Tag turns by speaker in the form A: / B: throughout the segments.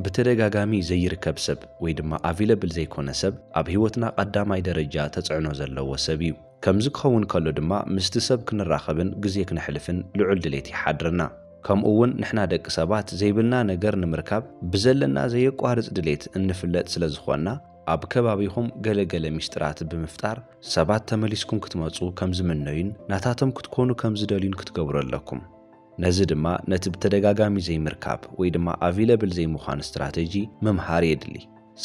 A: بتدغاغامي ዘይርከብ ሰብ ወይ ድማ available ዘይኮነ ሰብ ኣብ ህይወትና ቀዳማይ ደረጃ ተጽዕኖ ዘለዎ ሰብ እዩ ከምዚ ክኸውን ከሎ ድማ ምስቲ ሰብ ክንራኸብን ግዜ ክንሕልፍን ልዑል ድሌት ይሓድርና ከምኡውን ንሕና ደቂ ሰባት ዘይብልና ነገር ንምርካብ ብዘለና ዘየቋርጽ ድሌት እንፍለጥ ስለዝኾና ኣብ ከባቢኹም ገለገለ ሚስጥራት ብምፍጣር ሰባት ተመሊስኩም ክትመጹ ከምዝምነዩን ናታቶም ክትኮኑ ከምዝደልዩን ክትገብሩ ኣለኩም ነዚ ድማ ነቲ ብተደጋጋሚ ዘይምርካብ ወይ ድማ available ዘይምዃን ስትራቴጂ መምሃር የድሊ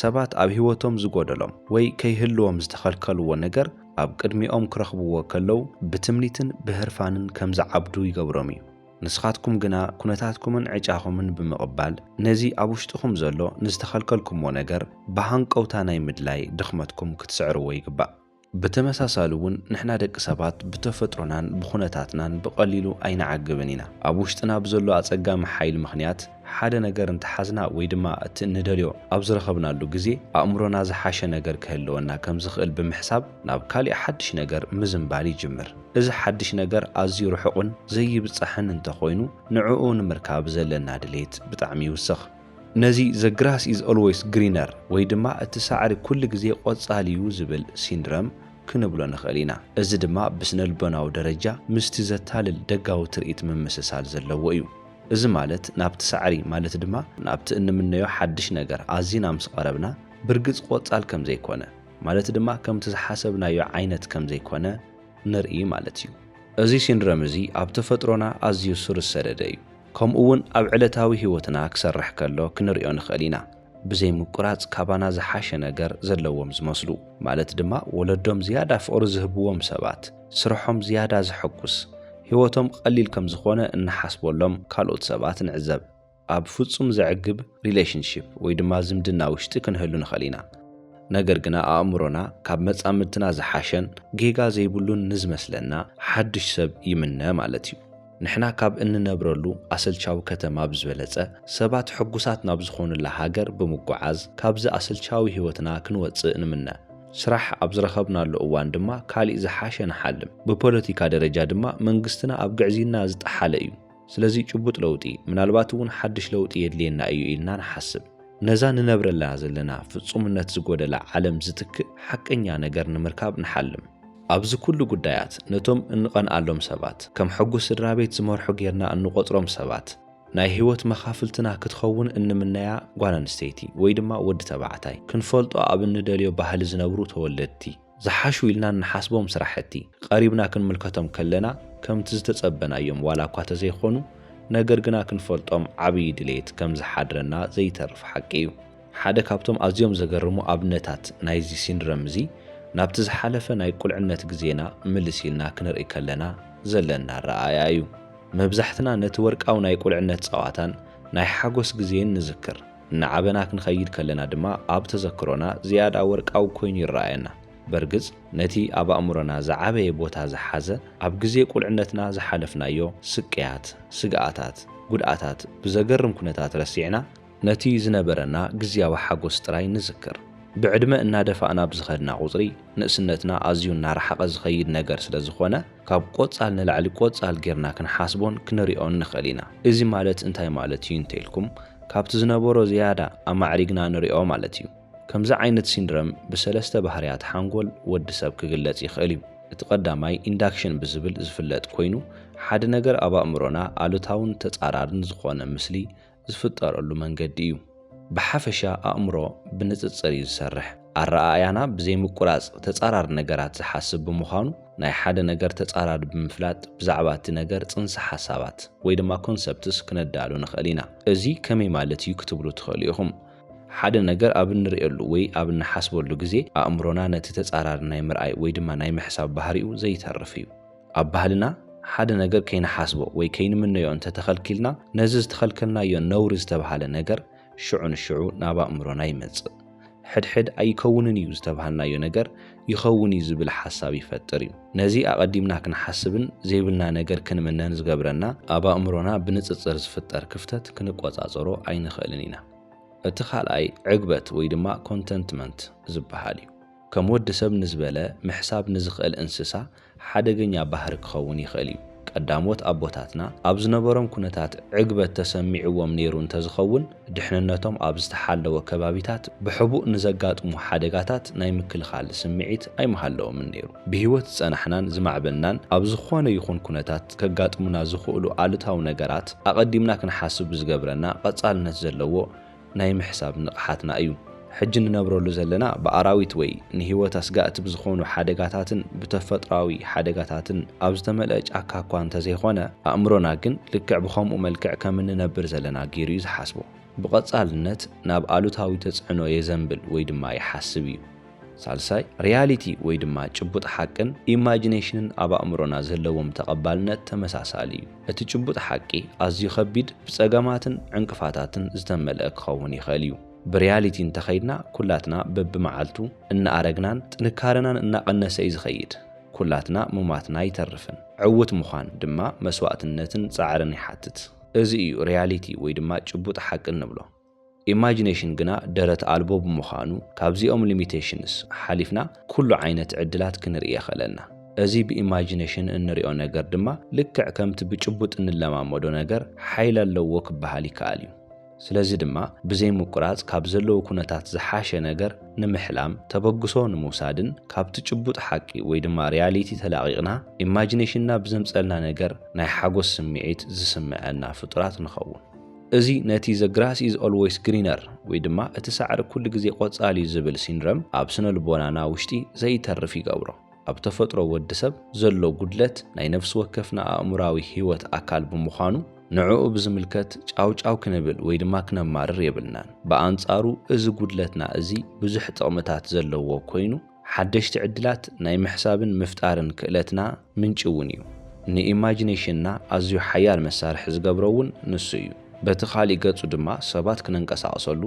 A: ሰባት ኣብ ህይወቶም ዝጎደሎም ወይ ከይህልዎም ዝተኸልከልዎ ነገር ኣብ ቅድሚኦም ክረኽብዎ ከለው ብትምኒትን ብህርፋንን ከም ዝዓብዱ ይገብሮም እዩ ንስኻትኩም ግና ኩነታትኩምን ዕጫኹምን ብምቕባል ነዚ ኣብ ውሽጥኹም ዘሎ ንዝተኸልከልኩምዎ ነገር ብሃንቀውታ ናይ ምድላይ ድኽመትኩም ክትስዕርዎ ይግባእ بتمساسالو ون نحنا دق سبات بتفطرنان بخونتاتنان بقليلو አይናዓግብን ኢና ኣብ ውሽጥና ብዘሎ ኣጸጋም ሓይል ምኽንያት ሓደ ነገር እንተሓዝና ወይ ድማ እትንደልዮ ኣብ ዝረኸብናሉ ግዜ ኣእምሮና ዝሓሸ ነገር ክህልወና ከም ዝኽእል ብምሕሳብ ናብ ካሊእ ሓድሽ ነገር ምዝምባል ይጅምር እዚ ሓድሽ ነገር ኣዝዩ ርሑቕን ዘይብጻሕን እንተኾይኑ ንዕኡ ንምርካብ ዘለና ድሌት ብጣዕሚ ይውስኽ ነዚ the grass is always greener ወይ ድማ እትሳዕሪ ኩሉ ግዜ ቆጻልዩ ዝብል ሲንድሮም ክንብሎ ንኽእል ኢና እዚ ድማ ብስነልቦናዊ ደረጃ ምስቲ ዘታልል ደጋዊ ትርኢት መመሰሳል ዘለዎ እዩ እዚ ማለት ናብቲ ሳዕሪ ማለት ድማ ናብቲ እንምነዮ ሓድሽ ነገር ኣዚና ምስ ቀረብና ብርግጽ ቆጻል ከም ዘይኮነ ማለት ድማ ከምቲ ዝሓሰብናዮ ዓይነት ከም ዘይኮነ ንርኢ ማለት እዩ እዚ ሲንድሮም እዚ ኣብ ተፈጥሮና ኣዝዩ ስር ሰደደ እዩ ከምኡውን ኣብ ዕለታዊ ህይወትና ክሰርሕ ከሎ ክንሪኦ ንኽእል ኢና ብዘይ ምቁራጽ ካባና ዝሓሸ ነገር ዘለዎም ዝመስሉ ማለት ድማ ወለዶም ዝያዳ ፍቕሪ ዝህብዎም ሰባት ስርሖም ዝያዳ ዝሕቁስ ህይወቶም ቀሊል ከም ዝኾነ እንሓስበሎም ካልኦት ሰባት ንዕዘብ ኣብ ፍጹም ዘዕግብ ሪሌሽንሺፕ ወይ ድማ ዝምድና ውሽጢ ክንህሉ ንኽእል ኢና ነገር ግና ኣእምሮና ካብ መጻምድትና ዝሓሸን ጌጋ ዘይብሉን ንዝመስለና ሓድሽ ሰብ ይምነ ማለት እዩ ንሕና ካብ እንነብረሉ ኣሰልቻዊ ከተማ ብዝበለጸ ሰባት ሕጉሳት ናብ ዝኾኑላ ሃገር ብምጓዓዝ ካብዚ ኣሰልቻዊ ህይወትና ክንወጽእ ንምነ ስራሕ ኣብ ዝረኸብናሉ እዋን ድማ ካሊእ ዝሓሸ ንሓልም ብፖለቲካ ደረጃ ድማ መንግስትና ኣብ ግዕዚና ዝጠሓለ እዩ ስለዚ ጭቡጥ ለውጢ ምናልባት እውን ሓድሽ ለውጢ የድልየና እዩ ኢልና ንሓስብ ነዛ ንነብረላ ዘለና ፍጹምነት ዝጎደለ ዓለም ዝትክእ ሓቀኛ ነገር ንምርካብ ንሓልም ኣብዚ ኩሉ ጉዳያት ነቶም እንቐንኣሎም ሰባት ከም ሕጉስ ስድራቤት ዝመርሑ ጌርና እንቆጥሮም ሰባት ናይ ህይወት መኻፍልትና ክትኸውን እንምነያ ጓል ኣንስተይቲ ወይ ድማ ወዲ ተባዕታይ ክንፈልጦ ኣብ እንደልዮ ባህሊ ዝነብሩ ተወለድቲ ዝሓሹ ኢልና ንሓስቦም ስራሕቲ ቀሪብና ክንምልከቶም ከለና ከምቲ ዝተጸበናዮም ዋላ እኳ ተዘይኾኑ ነገር ግና ክንፈልጦም ዓብዪ ድሌት ከም ዝሓድረና ዘይተርፍ ሓቂ እዩ ሓደ ካብቶም ኣዝዮም ዘገርሙ ኣብነታት ናይዚ ሲንድሮም እዚ ናብቲ ዝሓለፈ ናይ ቁልዕነት ግዜና ምልሲልና ክንርኢ ከለና ዘለና ረኣያ እዩ መብዛሕትና ነቲ ወርቃዊ ናይ ቁልዕነት ጸዋታን ናይ ሓጎስ ግዜን ንዝክር ንዓበና ክንኸይድ ከለና ድማ ኣብ ተዘክሮና ዝያዳ ወርቃዊ ኮይኑ ይረኣየና በርግጽ ነቲ ኣብ ኣእምሮና ዝዓበየ ቦታ ዝሓዘ ኣብ ግዜ ቁልዕነትና ዝሓለፍናዮ ስቅያት ስግኣታት ጉድኣታት ብዘገርም ኩነታት ረሲዕና ነቲ ዝነበረና ግዝያዊ ሓጎስ ጥራይ ንዝክር بعدما እናደፋእና ብዝኸድና ቁጽሪ ንእስነትና ኣዝዩ እናረሓቐ ዝኸይድ ነገር ስለዝኾነ ካብ ቆጻል ንላዕሊ ቆጻል ጌርና ክንሓስቦን ክንሪኦን ንኽእል ኢና እዚ ማለት እንታይ ማለት እዩ እንተኢልኩም ካብቲ ዝነበሮ ዝያዳ ኣማዕሪግና ንሪኦ ማለት እዩ ከምዚ ዓይነት ሲንድሮም ብሰለስተ ባህርያት ሓንጎል ወዲ ሰብ ክግለጽ ይኽእል እዩ እቲ ቀዳማይ ኢንዳክሽን ብዝብል ዝፍለጥ ኮይኑ ሓደ ነገር ኣብ ኣእምሮና ኣሉታውን ተጻራርን ዝኾነ ምስሊ ዝፍጠረሉ መንገዲ እዩ ብሓፈሻ ኣእምሮ ብንጽጽር ይሰርሕ ኣረኣያና ብዘይ ምቁራጽ ተጻራር ነገራት ዝሓስብ ብምዃኑ ናይ ሓደ ነገር ተጻራር ብምፍላጥ ብዛዕባ እቲ ነገር ጽንሰ ሓሳባት ወይ ድማ ኮንሰፕትስ ክነዳሉ ንኽእል ኢና እዚ ከመይ ማለት እዩ ክትብሉ ትኽእሉ ኢኹም ሓደ ነገር ኣብ እንሪእየሉ ወይ ኣብ እንሓስበሉ ግዜ ኣእምሮና ነቲ ተጻራር ናይ ምርኣይ ወይ ድማ ናይ ምሕሳብ ባህሪኡ ዘይተርፍ እዩ ኣብ ባህልና ሓደ ነገር ከይንሓስቦ ወይ ከይንምነዮ እንተተኸልኪልና ነዚ ዝተኸልከልናዮ ነውሪ ዝተባሃለ ነገር ሽዑ ናብ ኣእምሮና ይመጽእ ሕድሕድ ኣይከውንን እዩ ዝተባሃልናዮ ነገር ይኸውን እዩ ዝብል ሓሳብ ይፈጥር እዩ ነዚ ኣቐዲምና ክንሓስብን ዘይብልና ነገር ክንምነን ዝገብረና ኣብ ኣእምሮና ብንጽጽር ዝፍጠር ክፍተት ክንቆጻጸሮ ኣይንኽእልን ኢና እቲ ካልኣይ ዕግበት ወይ ድማ ኮንተንትመንት ዝበሃል እዩ ከም ወዲ ሰብ ንዝበለ ምሕሳብ ንዝኽእል እንስሳ ሓደገኛ ባህሪ ክኸውን ይኽእል እዩ ቀዳሞት ኣቦታትና ኣብ ዝነበሮም ኩነታት ዕግበት ተሰሚዕዎም ነይሩ እንተዝኸውን ድሕንነቶም ኣብ ዝተሓለወ ከባቢታት ብሕቡእ ንዘጋጥሙ ሓደጋታት ናይ ምክልኻል ስምዒት ኣይመሃለዎምን ነይሩ። ብሂወት ጸናሕናን ዝማዕበልናን ኣብ ዝኾነ ይኹን ኩነታት ከጋጥሙና ዝኽእሉ ኣሉታዊ ነገራት ኣቐዲምና ክንሓስብ ዝገብረና ቀጻልነት ዘለዎ ናይ ምሕሳብ ንቕሓትና እዩ። ሕጂ ንነብረሉ ዘለና ብኣራዊት ወይ ንህይወት ኣስጋእቲ ብዝኾኑ ሓደጋታትን ብተፈጥራዊ ሓደጋታትን ኣብ ዝተመልአ ጫካ እኳ እንተዘይኾነ ኣእምሮና ግን ልክዕ ብኸምኡ መልክዕ ከም እንነብር ዘለና ገይሩ እዩ ዝሓስቦ። ብቐጻልነት ናብ ኣሉታዊ ተጽዕኖ የዘንብል ወይ ድማ ይሓስብ እዩ። ሳልሳይ ሪያሊቲ ወይ ድማ ጭቡጥ ሓቅን ኢማጂኔሽንን ኣብ ኣእምሮና ዘለዎም ተቐባልነት ተመሳሳሊ እዩ። እቲ ጭቡጥ ሓቂ ኣዝዩ ከቢድ ብጸገማትን ዕንቅፋታትን ዝተመልአ ክኸውን ይኽእል እዩ። ብሪያሊቲ እንተኸይድና ኩላትና በብመዓልቱ እናኣረግናን ጥንካረናን እናቐነሰ እዩ ዝኸይድ። ኩላትና ምማትና ይተርፍን። ዕውት ምዃን ድማ መስዋዕትነትን ጻዕርን ይሓትት። እዚ እዩ ሪያሊቲ ወይ ድማ ጭቡጥ ሓቂ እንብሎ። ኢማጂኔሽን ግና ደረት ኣልቦ ብምዃኑ ካብዚኦም ሊሚቴሽንስ ሓሊፍና ኩሉ ዓይነት ዕድላት ክንርኢ የኸለና። እዚ ብኢማጂኔሽን እንሪኦ ነገር ድማ ልክዕ ከምቲ ብጭቡጥ እንለማመዶ ነገር ሓይል ኣለዎ ክበሃል ይከኣል እዩ። ስለዚ ድማ ብዘይ ምቁራጽ ካብ ዘለዉ ኩነታት ዝሓሸ ነገር ንምሕላም ተበግሶ ንምውሳድን ካብቲ ጭቡጥ ሓቂ ወይ ድማ ሪያሊቲ ተላቒቕና ኢማጂኔሽንና ብዘምጸልና ነገር ናይ ሓጎስ ስምዒት ዝስምዐና ፍጡራት ንኸውን። እዚ ነቲ ዘ ግራስ ኢዝ ኦልዌይስ ግሪነር ወይ ድማ እቲ ሳዕሪ ኩሉ ግዜ ቆጻል እዩ ዝብል ሲንድረም ኣብ ስነ ልቦናና ውሽጢ ዘይተርፍ ይገብሮ። ኣብ ተፈጥሮ ወዲ ሰብ ዘሎ ጉድለት ናይ ነፍሲ ወከፍና ኣእምራዊ ህይወት ኣካል ብምዃኑ ንዕኡ ብዝምልከት ጫውጫው ክንብል ወይ ድማ ክነማርር የብልናን። ብኣንጻሩ እዚ ጉድለትና እዚ ብዙሕ ጥቕምታት ዘለዎ ኮይኑ ሓደሽቲ ዕድላት ናይ ምሕሳብን ምፍጣርን ክእለትና ምንጭ እውን እዩ። ንኢማጂኔሽንና ኣዝዩ ሓያል መሳርሒ ዝገብሮ እውን ንሱ እዩ። በቲ ካሊእ ገጹ ድማ ሰባት ክነንቀሳቕሰሉ፣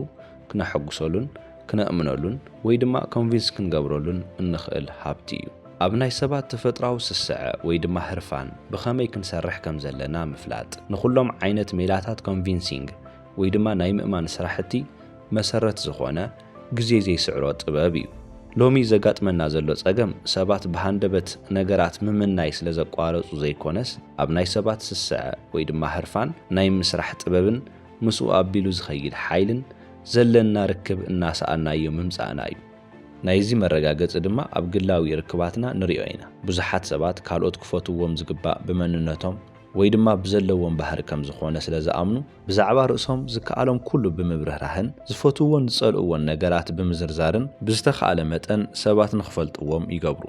A: ክነሐጉሰሉን፣ ክነእምነሉን ወይ ድማ ኮንቪንስ ክንገብረሉን እንኽእል ሃብቲ እዩ። ኣብ ናይ ሰባት ተፈጥራዊ ስስዐ ወይ ድማ ህርፋን ብኸመይ ክንሰርሕ ከም ዘለና ምፍላጥ ንኹሎም ዓይነት ሜላታት ኮንቪንሲንግ ወይ ድማ ናይ ምእማን ስራሕቲ መሰረት ዝኾነ ግዜ ዘይስዕሮ ጥበብ እዩ። ሎሚ ዘጋጥመና ዘሎ ጸገም ሰባት ብሃንደበት ነገራት ምምናይ ስለ ዘቋረጹ ዘይኮነስ ኣብ ናይ ሰባት ስስዐ ወይ ድማ ህርፋን ናይ ምስራሕ ጥበብን ምስኡ ኣቢሉ ዝኸይድ ሓይልን ዘለና ርክብ እናሰኣናዮ ምምጻእና እዩ። ናይዚ መረጋገጽ ድማ ኣብ ግላዊ ርክባትና ንሪኦ ኢና። ብዙሓት ሰባት ካልኦት ክፈትዎም ዝግባእ ብመንነቶም ወይ ድማ ብዘለዎም ባህሪ ከም ዝኾነ ስለ ዝኣምኑ ብዛዕባ ርእሶም ዝከኣሎም ኩሉ ብምብርህራህን ዝፈትዎን ዝጸልእዎን ነገራት ብምዝርዛርን ብዝተኸኣለ መጠን ሰባት ንኽፈልጥዎም ይገብሩ።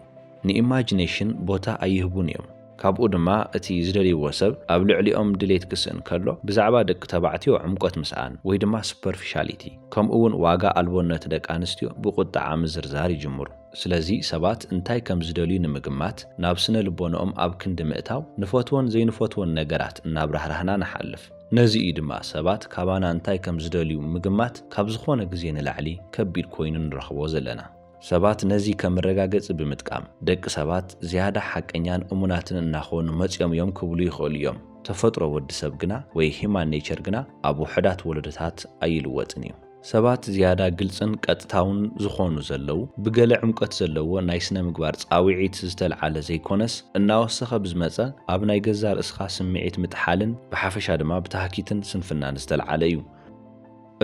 A: ንኢማጂኔሽን ቦታ ኣይህቡን እዮም። ካብኡ ድማ እቲ ዝደልይዎ ሰብ ኣብ ልዕሊኦም ድሌት ክስእን ከሎ ብዛዕባ ደቂ ተባዕትዮ ዕምቆት ምስኣን ወይ ድማ ሱፐርፊሻሊቲ ከምኡውን ዋጋ ኣልቦነት ደቂ ኣንስትዮ ብቁጣዕ ምዝርዛር ይጅምሩ። ስለዚ ሰባት እንታይ ከም ዝደልዩ ንምግማት ናብ ስነ ልቦንኦም ኣብ ክንዲ ምእታው ንፈትዎን ዘይንፈትዎን ነገራት እናብራህራህና ንሓልፍ። ነዚ እዩ ድማ ሰባት ካባና እንታይ ከም ዝደልዩ ምግማት ካብ ዝኾነ ግዜ ንላዕሊ ከቢድ ኮይኑ ንረኽቦ ዘለና። ሰባት ነዚ ከም መረጋገጽ ብምጥቃም ደቂ ሰባት ዝያዳ ሓቀኛን እሙናትን እናኾኑ መጽኦም እዮም ክብሉ ይኽእሉ እዮም። ተፈጥሮ ወዲ ሰብ ግና ወይ ሂማን ኔቸር ግና ኣብ ውሕዳት ወለዶታት ኣይልወጥን እዩ። ሰባት ዝያዳ ግልጽን ቀጥታውን ዝኾኑ ዘለዉ ብገለ ዕምቀት ዘለዎ ናይ ስነ ምግባር ጻዊዒት ዝተለዓለ ዘይኮነስ እናወሰኸ ብዝመጸ ኣብ ናይ ገዛ ርእስኻ ስምዒት ምጥሓልን ብሓፈሻ ድማ ብታህኪትን ስንፍናን ዝተለዓለ እዩ።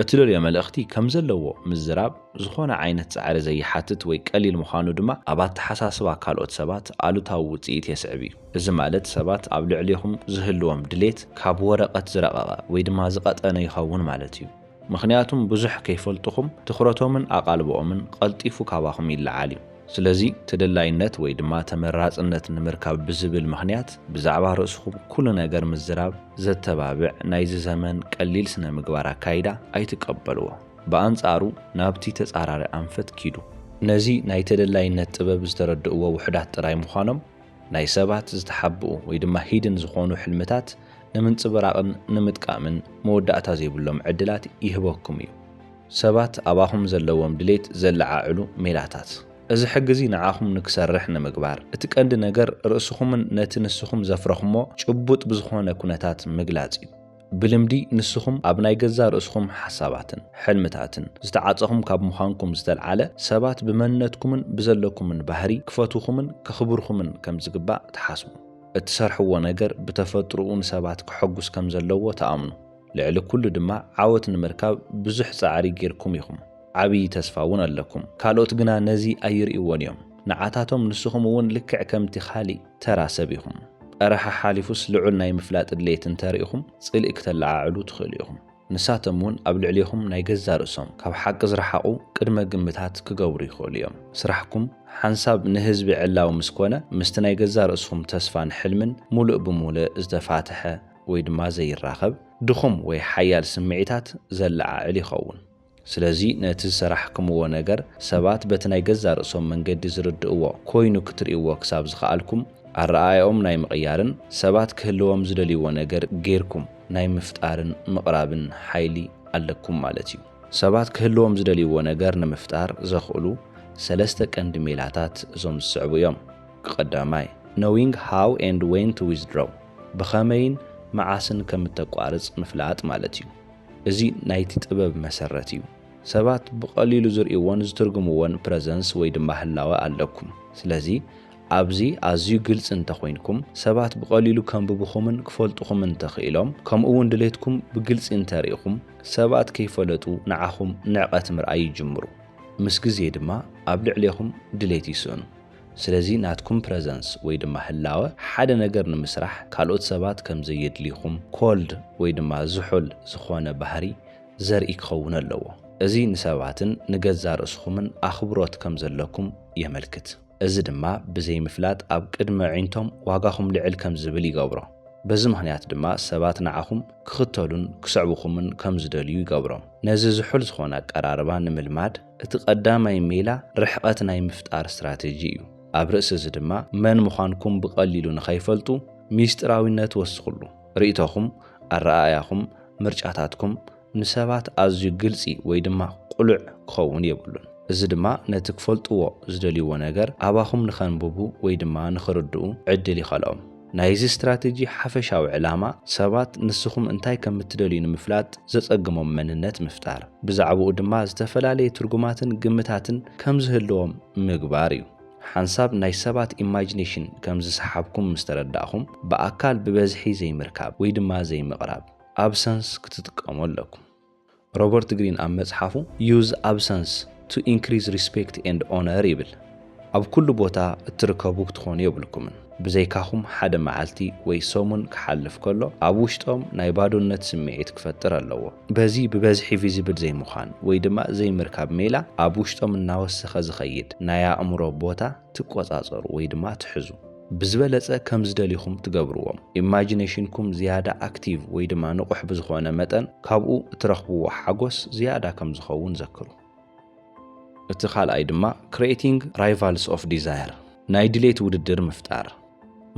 A: እቲ ልርዮ መልእኽቲ ከም ዘለዎ ምዝራብ ዝኾነ ዓይነት ጻዕሪ ዘይሓትት ወይ ቀሊል ምዃኑ ድማ ኣብ ኣተሓሳስባ ካልኦት ሰባት ኣሉታዊ ውጽኢት የስዕብ እዩ። እዚ ማለት ሰባት ኣብ ልዕሊኹም ዝህልዎም ድሌት ካብ ወረቐት ዝረቐቐ ወይ ድማ ዝቐጠነ ይኸውን ማለት እዩ። ምክንያቱም ብዙሕ ከይፈልጥኹም ትኹረቶምን ኣቓልቦኦምን ቀልጢፉ ካባኹም ይለዓል እዩ። ስለዚ ተደላይነት ወይ ድማ ተመራጽነት ንምርካብ ብዝብል ምኽንያት ብዛዕባ ርእስኹም ኩሉ ነገር ምዝራብ ዘተባብዕ ናይዚ ዘመን ቀሊል ስነ ምግባር ኣካይዳ ኣይትቀበልዎ። ብኣንጻሩ ናብቲ ተጻራሪ ኣንፈት ኪዱ ነዚ ናይ ተደላይነት ጥበብ ዝተረድእዎ ውሕዳት ጥራይ ምዃኖም ናይ ሰባት ዝተሓብኡ ወይ ድማ ሂድን ዝኾኑ ሕልምታት ንምንጽብራቕን ንምጥቃምን መወዳእታ ዘይብሎም ዕድላት ይህበኩም እዩ። ሰባት ኣባኹም ዘለዎም ድሌት ዘለዓዕሉ ሜላታት እዚ ሕግዚ ንዓኹም ንክሰርሕ ንምግባር እቲ ቀንዲ ነገር ርእስኹምን ነቲ ንስኹም ዘፍረኽሞ ጭቡጥ ብዝኾነ ኩነታት ምግላጽ እዩ። ብልምዲ ንስኹም ኣብ ናይ ገዛ ርእስኹም ሓሳባትን ሕልምታትን ዝተዓጸኹም ካብ ምዃንኩም ዝተልዓለ ሰባት ብመንነትኩምን ብዘለኩምን ባህሪ ክፈትኹምን ክኽብርኹምን ከም ዝግባእ ተሓስቡ። እትሰርሕዎ ነገር ብተፈጥሮኡ ንሰባት ክሐጉስ ከም ዘለዎ ተኣምኑ ልዕሊ ኩሉ ድማ ዓወት ንምርካብ ብዙሕ ጻዕሪ ጌርኩም ኢኹም ዓብይ ተስፋ እውን ኣለኩም ካልኦት ግና ነዚ ኣይርእይዎን እዮም ንዓታቶም ንስኹም እውን ልክዕ ከምቲ ኻሊእ ተራ ሰብ ኢኹም ቀረሓ ሓሊፉስ ልዑል ናይ ምፍላጥ ድሌት እንተሪኢኹም ጽልእ ክትለዓዕሉ ትኽእሉ ኢኹም ንሳቶም እውን ኣብ ልዕሊኹም ናይ ገዛ ርእሶም ካብ ሓቂ ዝረሓቑ ቅድመ ግምታት ክገብሩ ይኽእሉ እዮም ስራሕኩም ሓንሳብ ንህዝቢ ዕላው ምስ ኮነ ምስቲ ናይ ገዛ ርእስኹም ተስፋን ሕልምን ሙሉእ ብሙሉእ ዝተፋትሐ ወይ ድማ ዘይራኸብ ድኹም ወይ ሓያል ስምዒታት ዘለዓዕል ይኸውን ስለዚ ነቲ ዝሰራሕክምዎ ነገር ሰባት በቲ ናይ ገዛ ርእሶም መንገዲ ዝርድእዎ ኮይኑ ክትርእይዎ ክሳብ ዝኸኣልኩም ኣረኣዮም ናይ ምቕያርን ሰባት ክህልዎም ዝደልይዎ ነገር ጌርኩም ናይ ምፍጣርን ምቕራብን ሓይሊ ኣለኩም ማለት እዩ ሰባት ክህልዎም ዝደልይዎ ነገር ንምፍጣር ዘኽእሉ ሰለስተ ቀንዲ ሜላታት እዞም ዝስዕቡ እዮም ቀዳማይ knowing how and when to withdraw ብኸመይን መዓስን ከም እተቋርጽ ምፍላጥ ማለት እዩ እዚ ናይቲ ጥበብ መሰረት እዩ ሰባት ብቐሊሉ ዝርእይዎን ዝትርጉምዎን ፕሬዘንስ ወይ ድማ ህላወ ኣለኩም ስለዚ ኣብዚ ኣዝዩ ግልጽ እንተኾይንኩም ሰባት ብቐሊሉ ከንብብኹምን ክፈልጡኹምን ተኽኢሎም ከምኡውን ድሌትኩም ብግልፂ እንተሪኢኹም ሰባት ከይፈለጡ ንዓኹም ንዕቐት ምርኣይ ይጅምሩ ምስ ግዜ ድማ ኣብ ልዕሊኹም ድሌት ይስእኑ ስለዚ ናትኩም ፕሬዘንስ ወይ ድማ ህላወ ሓደ ነገር ንምስራሕ ካልኦት ሰባት ከም ዘየድልይኹም ኮልድ ወይ ድማ ዝሑል ዝኾነ ባህሪ ዘርኢ ክኸውን ኣለዎ እዚ ንሰባትን ንገዛ ርእስኹምን ኣኽብሮት ከም ዘለኩም የመልክት እዚ ድማ ብዘይ ምፍላጥ ኣብ ቅድመ ዒንቶም ዋጋኹም ልዕል ከም ዝብል ይገብሮ በዚ ምኽንያት ድማ ሰባት ንዓኹም ክኽተሉን ክስዕቡኹምን ከም ዝደልዩ ይገብሮም ነዚ ዝሑል ዝኾነ ኣቀራርባ ንምልማድ እቲ ቀዳማይ ሜላ ርሕቐት ናይ ምፍጣር ስትራቴጂ እዩ ኣብ ርእሲ እዚ ድማ መን ምዃንኩም ብቐሊሉ ንኸይፈልጡ ሚስጥራዊነት ወስኹሉ ርእይቶኹም ኣረኣያኹም ምርጫታትኩም ንሰባት ኣዝዩ ግልፂ ወይ ድማ ቁሉዕ ክኸውን የብሉን እዚ ድማ ነቲ ክፈልጥዎ ዝደልይዎ ነገር ኣባኹም ንኸንብቡ ወይ ድማ ንኽርድኡ ዕድል ይኸልኦም ናይዚ ስትራቴጂ ሓፈሻዊ ዕላማ ሰባት ንስኹም እንታይ ከም እትደልዩ ንምፍላጥ ዘጸግሞም መንነት ምፍጣር ብዛዕባኡ ድማ ዝተፈላለየ ትርጉማትን ግምታትን ከም ዝህልዎም ምግባር እዩ ሓንሳብ ናይ ሰባት ኢማጂኔሽን ከም ዝሰሓብኩም ምስ ተረዳእኹም ብኣካል ብበዝሒ ዘይምርካብ ወይ ድማ ዘይምቕራብ ኣብሰንስ ክትጥቀሙ ኣለኩም ሮበርት ግሪን ኣብ መጽሓፉ use absence to increase respect and honor ይብል ኣብ ኩሉ ቦታ እትርከቡ ክትኾኑ የብልኩምን ብዘይካኹም ሓደ መዓልቲ ወይ ሰሙን ክሓልፍ ከሎ ኣብ ውሽጦም ናይ ባዶነት ስምዒት ክፈጥር ኣለዎ በዚ ብበዝሒ ቪዚብል ዘይምዃን ወይ ድማ ዘይምርካብ ሜላ ኣብ ውሽጦም እናወሰኸ ዝኸይድ ናይ ኣእምሮ ቦታ ትቆጻጸሩ ወይ ድማ ትሕዙ ብዝበለጸ ከም ዝደልይኹም ትገብርዎም ኢማጂኔሽንኩም ዝያዳ ኣክቲቭ ወይ ድማ ንቑሕ ብዝኾነ መጠን ካብኡ እትረኽብዎ ሓጎስ ዝያዳ ከም ዝኸውን ዘክሩ እቲ ካልኣይ ድማ creating rivals of desire ናይ ድሌት ውድድር ምፍጣር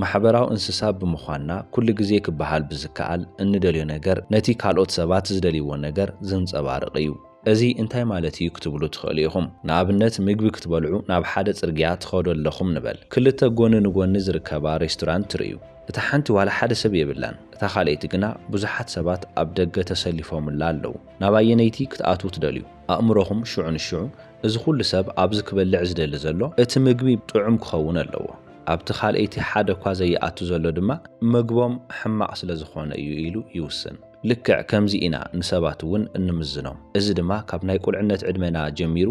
A: ማሕበራዊ እንስሳ ብምዃንና ኩሉ ግዜ ክበሃል ብዝከኣል እንደልዮ ነገር ነቲ ካልኦት ሰባት ዝደልይዎ ነገር ዘንጸባርቕ እዩ እዚ እንታይ ማለት እዩ ክትብሉ ትኽእሉ ኢኹም ንኣብነት ምግቢ ክትበልዑ ናብ ሓደ ጽርግያ ትኸዱ ኣለኹም ንበል ክልተ ጎኒ ንጎኒ ዝርከባ ሬስቶራንት ትርእዩ እታ ሓንቲ ዋላ ሓደ ሰብ የብላን እታ ካልአይቲ ግና ብዙሓት ሰባት ኣብ ደገ ተሰሊፎምላ ኣለዉ ናብ ኣየነይቲ ክትኣትዉ ትደልዩ ኣእምሮኹም ሽዑ ንሽዑ እዚ ኩሉ ሰብ ኣብዚ ክበልዕ ዝደሊ ዘሎ እቲ ምግቢ ጥዑም ክኸውን ኣለዎ ኣብቲ ካልአይቲ ሓደ እኳ ዘይኣቱ ዘሎ ድማ ምግቦም ሕማቕ ስለ ዝኾነ እዩ ኢሉ ይውስን ልክዕ ከምዚ ኢና ንሰባት እውን እንምዝኖም እዚ ድማ ካብ ናይ ቁልዕነት ዕድመና ጀሚሩ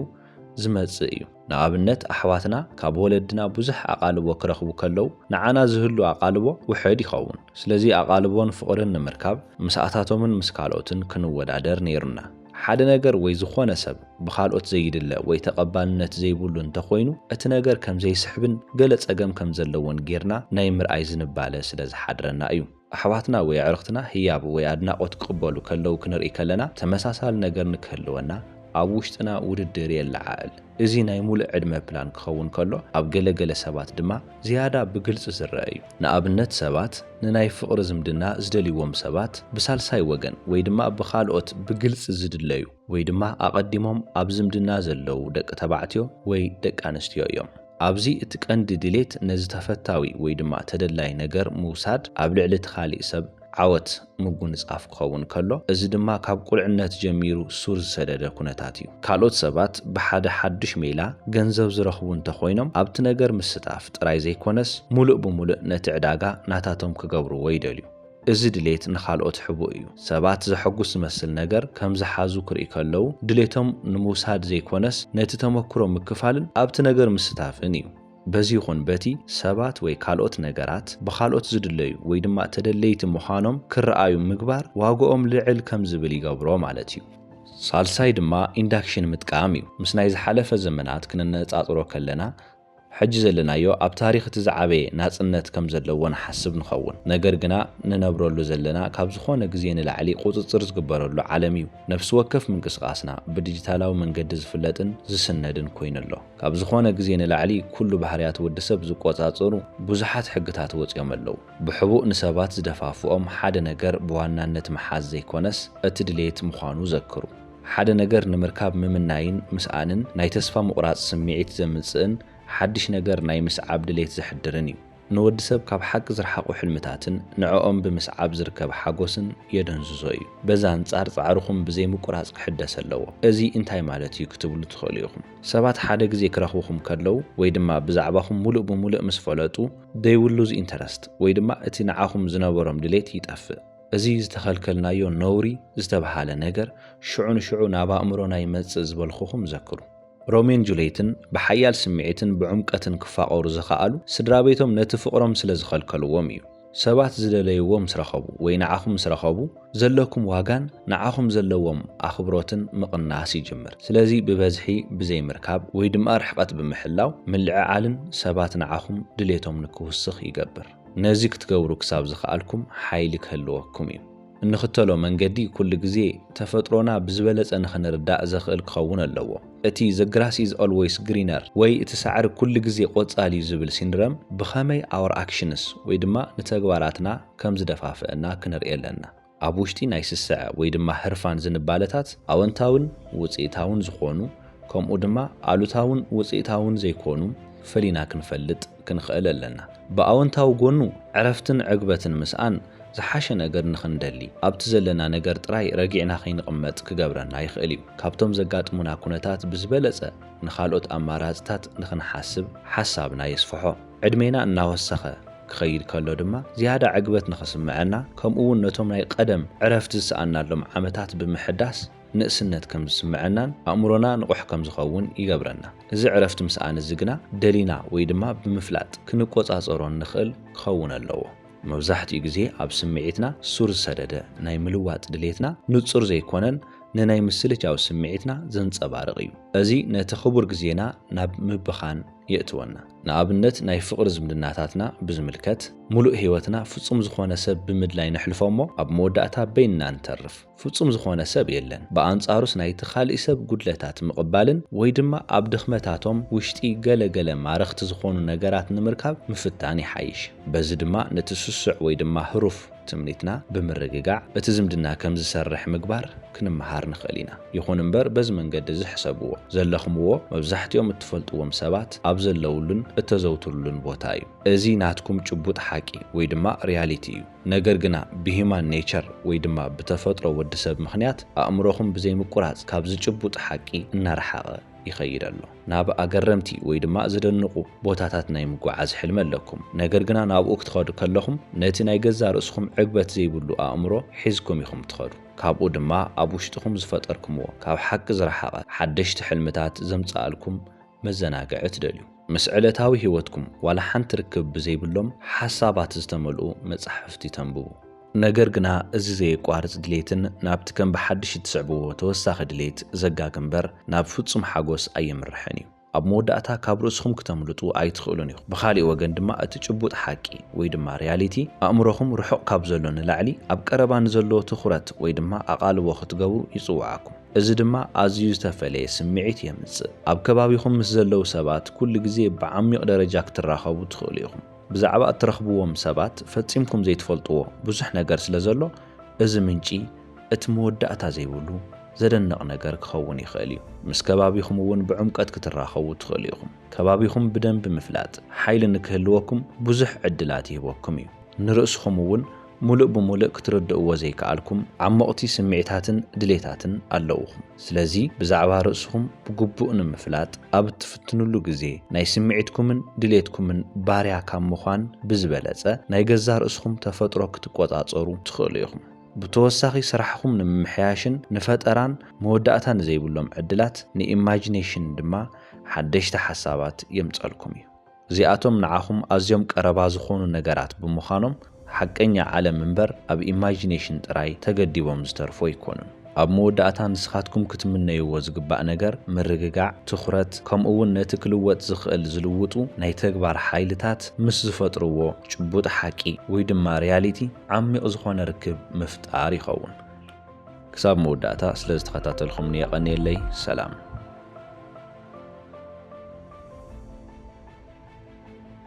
A: ዝመጽእ እዩ ንኣብነት ኣሕዋትና ካብ ወለድና ብዙሕ ኣቓልቦ ክረኽቡ ከለዉ ንዓና ዝህሉ ኣቓልቦ ውሕድ ይኸውን ስለዚ ኣቓልቦን ፍቕርን ንምርካብ ምስኣታቶምን ምስ ካልኦትን ክንወዳደር ነይሩና ሓደ ነገር ወይ ዝኾነ ሰብ ብኻልኦት ዘይድለ ወይ ተቐባልነት ዘይብሉ እንተኾይኑ እቲ ነገር ከም ዘይስሕብን ገለ ጸገም ከም ዘለዎን ጌርና ናይ ምርኣይ ዝንባለ ስለ ዝሓድረና እዩ ኣሕዋትና ወይ ኣዕርኽትና ህያብ ወይ ኣድናቖት ክቕበሉ ከለዉ ክንርኢ ከለና ተመሳሳሊ ነገር ንክህልወና ኣብ ውሽጥና ውድድር የለዓዕል እዚ ናይ ሙሉእ ዕድመ ፕላን ክኸውን ከሎ ኣብ ገለገለ ሰባት ድማ ዝያዳ ብግልጽ ዝረአ እዩ ንኣብነት ሰባት ንናይ ፍቕሪ ዝምድና ዝደልይዎም ሰባት ብሳልሳይ ወገን ወይ ድማ ብኻልኦት ብግልጽ ዝድለዩ ወይ ድማ ኣቐዲሞም ኣብ ዝምድና ዘለዉ ደቂ ተባዕትዮ ወይ ደቂ ኣንስትዮ እዮም ኣብዚ እቲ ቀንዲ ድሌት ነዚ ተፈታዊ ወይ ድማ ተደላይ ነገር ምውሳድ ኣብ ልዕሊ እቲ ካልእ ሰብ ዓወት ምጉንጻፍ ክኸውን ከሎ እዚ ድማ ካብ ቁልዕነት ጀሚሩ ሱር ዝሰደደ ኩነታት እዩ ካልኦት ሰባት ብሓደ ሓድሽ ሜላ ገንዘብ ዝረኽቡ እንተኾይኖም ኣብቲ ነገር ምስጣፍ ጥራይ ዘይኮነስ ሙሉእ ብሙሉእ ነቲ ዕዳጋ ናታቶም ክገብርዎ ይደልዩ እዚ ድሌት ንኻልኦት ሕቡእ እዩ ሰባት ዘሐጉስ ዝመስል ነገር ከም ዝሓዙ ክርኢ ከለው ድሌቶም ንምውሳድ ዘይኮነስ ነቲ ተመክሮ ምክፋልን ኣብቲ ነገር ምስታፍን እዩ በዚ ይኹን በቲ ሰባት ወይ ካልኦት ነገራት ብኻልኦት ዝድለዩ ወይ ድማ ተደለይቲ ምዃኖም ክረኣዩ ምግባር ዋግኦም ልዕል ከም ዝብል ይገብሮ ማለት እዩ ሳልሳይ ድማ ኢንዳክሽን ምጥቃም እዩ ምስ ናይ ዝሓለፈ ዘመናት ክንነጻጽሮ ከለና ሕጂ ዘለናዮ ኣብ ታሪኽ እቲ ዝዓበየ ናጽነት ከም ዘለዎ ንሓስብ ንኸውን ነገር ግና ንነብረሉ ዘለና ካብ ዝኾነ ግዜ ንላዕሊ ቁፅፅር ዝግበረሉ ዓለም እዩ ነፍሲ ወከፍ ምንቅስቓስና ብዲጂታላዊ መንገዲ ዝፍለጥን ዝስነድን ኮይኑ ኣሎ ካብ ዝኾነ ግዜ ንላዕሊ ኩሉ ባህርያት ወዲሰብ ዝቆጻጸሩ ብዙሓት ሕግታት ወፅዮም ኣለዉ ብሕቡእ ንሰባት ዝደፋፍኦም ሓደ ነገር ብዋናነት መሓዝ ዘይኮነስ እቲ ድሌት ምዃኑ ዘክሩ ሓደ ነገር ንምርካብ ምምናይን ምስኣንን ናይ ተስፋ ምቑራጽ ስምዒት ዘምጽእን ሓድሽ ነገር ናይ ምስዓብ ድሌት ዝሕድርን እዩ ንወዲ ሰብ ካብ ሓቂ ዝረሓቑ ሕልምታትን ንዕኦም ብምስዓብ ዝርከብ ሓጎስን የደንዝዞ እዩ በዛ አንጻር ጻዕርኹም ብዘይ ምቁራጽ ክሕደስ ኣለዎ እዚ እንታይ ማለት እዩ ክትብሉ ትኽእሉ ኢኹም ሰባት ሓደ ግዜ ክረኽቡኹም ከለው ወይ ድማ ብዛዕባኹም ሙሉእ ብሙሉእ ምስ ፈለጡ they will lose interest ወይ ድማ እቲ ንዓኹም ዝነበሮም ድሌት ይጠፍእ እዚ ዝተኸልከልናዮ ነውሪ ዝተባሃለ ነገር ሽዑ ንሽዑ ናብ ኣእምሮና ይመጽእ ዝበልኹኹም ዘክሩ ሮሜን ጁሌትን ብሓያል ስምዒትን ብዕምቀትን ክፋቐሩ ዝኸኣሉ ስድራ ቤቶም ነቲ ፍቕሮም ስለ ዝኸልከልዎም እዩ ሰባት ዝደለይዎም ስረኸቡ ወይ ንዓኹም ስረኸቡ ዘለኩም ዋጋን ንዓኹም ዘለዎም ኣኽብሮትን ምቕናስ ይጅምር ስለዚ ብበዝሒ ብዘይ ምርካብ ወይ ድማ ርሕቐት ብምሕላው ምልዕዓልን ሰባት ንዓኹም ድሌቶም ንክውስኽ ይገብር ነዚ ክትገብሩ ክሳብ ዝኸኣልኩም ሓይሊ ክህልወኩም እዩ እንኽተሎ መንገዲ ኩሉ ግዜ ተፈጥሮና ብዝበለጸ ንኽንርዳእ ዘኽእል ክኸውን ኣለዎ እቲ the grass is always greener ወይ እቲ ሳዕሪ ኩሉ ግዜ ቆጻሊ ዝብል ሲንድረም ብኸመይ our actions ወይ ድማ ንተግባራትና ከም ዝደፋፍአና ክንርኢ ኣለና ኣብ ውሽጢ ናይ ስስዕ ወይ ድማ ህርፋን ዝንባለታት ኣወንታውን ውጽኢታውን ዝኾኑ ከምኡ ድማ ኣሉታውን ውጽኢታውን ዘይኮኑ ፈሊና ክንፈልጥ ክንኽእል ኣለና ብኣወንታዊ ጎኑ ዕረፍትን ዕግበትን ምስኣን ዝሓሸ ነገር ንኽንደሊ ኣብቲ ዘለና ነገር ጥራይ ረጊዕና ከይንቕመጥ ክገብረና ይኽእል እዩ ካብቶም ዘጋጥሙና ኩነታት ብዝበለጸ ንኻልኦት ኣማራጽታት ንኽንሓስብ ሓሳብና የስፍሖ ዕድሜና እናወሰኸ ክኸይድ ከሎ ድማ ዝያዳ ዕግበት ንኽስምዐና ከምኡውን ነቶም ናይ ቀደም ዕረፍቲ ዝሰኣናሎም ዓመታት ብምሕዳስ ንእስነት ከም ዝስምዐናን ኣእምሮና ንቑሕ ከም ዝኸውን ይገብረና እዚ ዕረፍቲ ምስኣን እዚ ግና ደሊና ወይ ድማ ብምፍላጥ ክንቆጻጸሮን ንኽእል ክኸውን ኣለዎ መብዛሕትኡ ግዜ ኣብ ስምዒትና ሱር ዝሰደደ ናይ ምልዋጥ ድሌትና ንጹር ዘይኮነን ንናይ ምስልቻዊ ስምዒትና ዘንጸባርቕ እዩ እዚ ነቲ ክቡር ግዜና ናብ ምብኻን የእትወና ንኣብነት ናይ ፍቕሪ ዝምድናታትና ብዝምልከት ሙሉእ ህይወትና ፍጹም ዝኾነ ሰብ ብምድላይ ንሕልፎሞ ኣብ መወዳእታ በይንና ንተርፍ ፍጹም ዝኾነ ሰብ የለን ብኣንጻሩስ ናይቲ ካልእ ሰብ ጉድለታት ምቕባልን ወይ ድማ ኣብ ድኽመታቶም ውሽጢ ገለገለ ማረኽቲ ዝኾኑ ነገራት ንምርካብ ምፍታን ይሓይሽ በዚ ድማ ነቲ ስሱዕ ወይ ድማ ህሩፍ ትምኒትና ብምርግጋዕ እቲ ዝምድና ከም ዝሰርሕ ምግባር ክንመሃር ንኽእል ኢና ይኹን እምበር በዚ መንገዲ ዝሕሰብዎ ዘለኹምዎ መብዛሕትኦም እትፈልጥዎም ሰባት ኣብ ዘለውሉን እተዘውትሩሉን ቦታ እዩ እዚ ናትኩም ጭቡጥ ሓቂ ወይ ድማ ሪያሊቲ እዩ ነገር ግና ብሂማን ኔቸር ወይ ድማ ብተፈጥሮ ወዲ ሰብ ምኽንያት ኣእምሮኹም ብዘይ ምቁራጽ ካብ ዝጭቡጥ ሓቂ እናረሓቐ ይኸይድ ኣሎ ናብ ኣገረምቲ ወይ ድማ ዝደንቑ ቦታታት ናይ ምጓዓዝ ሕልሚ ኣለኩም ነገር ግና ናብኡ ክትኸዱ ከለኹም ነቲ ናይ ገዛ ርእስኹም ዕግበት ዘይብሉ ኣእምሮ ሒዝኩም ኢኹም ትኸዱ ካብኡ ድማ ኣብ ውሽጥኹም ዝፈጠርኩምዎ ካብ ሓቂ ዝረሓቐ ሓደሽቲ ሕልምታት ዘምጽኣልኩም መዘናግዒ ትደልዩ ምስ ዕለታዊ ህይወትኩም ዋላ ሓንቲ ርክብ ብዘይብሎም ሓሳባት ዝተመልኡ መጻሕፍቲ ተንብቡ ነገር ግና እዚ ዘይቋርጽ ድሌትን ናብቲ ከም ብሓድሽ እትስዕብዎ ተወሳኺ ድሌት ዘጋግምበር ናብ ፍጹም ሓጎስ ኣየምርሕን እዩ ኣብ መወዳእታ ካብ ርእስኹም ክተምልጡ ኣይትኽእሉን ኢኹም ብኻሊእ ወገን ድማ እቲ ጭቡጥ ሓቂ ወይ ድማ ሪያሊቲ ኣእምሮኹም ርሑቕ ካብ ዘሎ ንላዕሊ ኣብ ቀረባ ንዘለዎ ትኹረት ወይ ድማ ኣቓልቦ ክትገብሩ ይጽውዓኩም እዚ ድማ ኣዝዩ ዝተፈለየ ስምዒት የምጽእ ኣብ ከባቢኹም ምስ ዘለዉ ሰባት ኩሉ ግዜ ብዓሚቕ ደረጃ ክትራኸቡ ትኽእሉ ኢኹም ብዛዕባ እትረኽብዎም ሰባት ፈጺምኩም ዘይትፈልጥዎ ብዙሕ ነገር ስለ ዘሎ እዚ ምንጪ እቲ መወዳእታ ዘይብሉ ዘደንቕ ነገር ክኸውን ይኽእል እዩ ምስ ከባቢኹም እውን ብዕምቀት ክትራኸቡ ትኽእሉ ኢኹም ከባቢኹም ብደንቢ ምፍላጥ ሓይሊ ንክህልወኩም ብዙሕ ዕድላት ይህበኩም እዩ ንርእስኹም እውን ሙሉእ ብሙሉእ ክትርድእዎ ዘይከኣልኩም ዓመቕቲ ስምዒታትን ድሌታትን ኣለውኹም። ስለዚ ብዛዕባ ርእስኹም ብግቡእ ንምፍላጥ ኣብ እትፍትኑሉ ግዜ ናይ ስምዒትኩምን ድሌትኩምን ባርያ ካብ ምዃን ብዝበለጸ ናይ ገዛ ርእስኹም ተፈጥሮ ክትቆጻጸሩ ትኽእሉ ኢኹም። ብተወሳኺ ስራሕኹም ንምምሕያሽን ንፈጠራን መወዳእታን ዘይብሎም ዕድላት ንኢማጂኔሽን ድማ ሓደሽቲ ሓሳባት የምጸልኩም እዩ። እዚኣቶም ንዓኹም ኣዝዮም ቀረባ ዝኾኑ ነገራት ብምዃኖም ሓቀኛ ዓለም እምበር ኣብ ኢማጂኔሽን ጥራይ ተገዲቦም ዝተርፎ ኣይኮኑን። ኣብ መወዳእታ ንስኻትኩም ክትምነይዎ ዝግባእ ነገር ምርግጋዕ፣ ትኹረት ከምኡውን ነቲ ክልወጥ ዝኽእል ዝልውጡ ናይ ተግባር ሓይልታት ምስ ዝፈጥርዎ ጭቡጥ ሓቂ ወይ ድማ ሪያሊቲ ዓሚቕ ዝኾነ ርክብ ምፍጣር ይኸውን። ክሳብ መወዳእታ ስለ ዝተኸታተልኹምኒ የቐኒየለይ ሰላም።